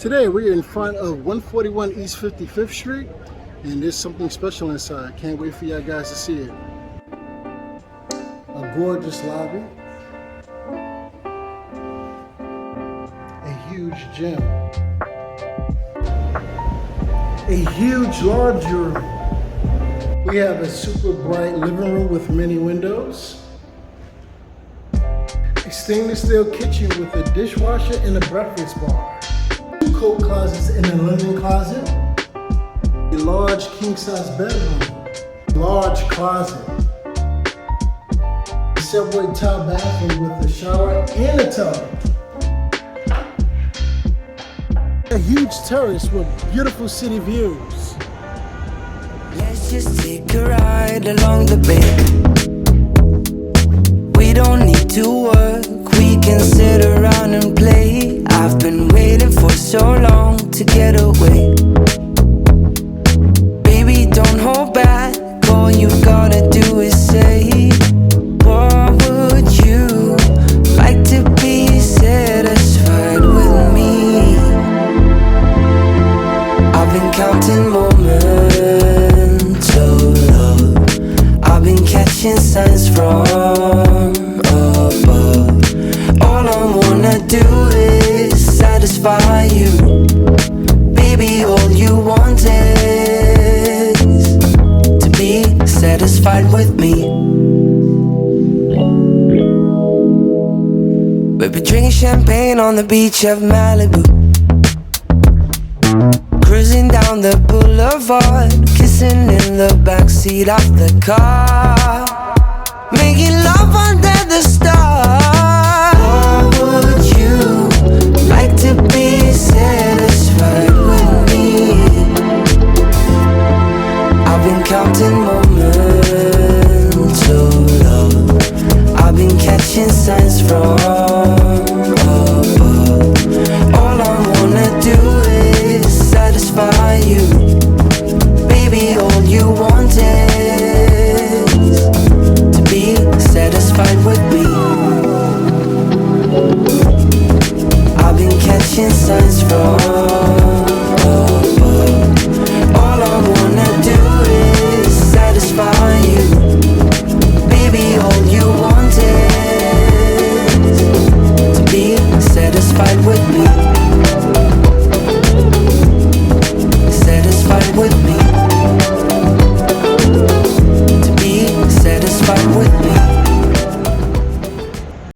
Today we're in front of 141 East 55th Street, and there's something special inside. Can't wait for y'all guys to see it. A gorgeous lobby, a huge gym, a huge laundry room. We have a super bright living room with many windows, a stainless steel kitchen with a dishwasher and a breakfast bar. Coat closets and a linen closet, a large king-size bedroom, large closet, a subway tile bathroom with a shower and a tub, a huge terrace with beautiful city views. Let's just take a ride along the bay. We don't need to work, we can sit around and play. I've been waiting for so long to get away. Baby, don't hold back, all you gotta do is say, what would you like to be satisfied with me? I've been counting moments of love, I've been catching signs from above. All I wanna do is satisfy you. Baby, all you want is to be satisfied with me. We've been drinking champagne on the beach of Malibu, cruising down the boulevard, kissing in the backseat of the car, making love under the stars. What would you like to be satisfied with me? I've been counting moments of love, I've been catching signs from above. All I wanna do is satisfy you. Baby, all you want is to be satisfied with me. I've been catching signs from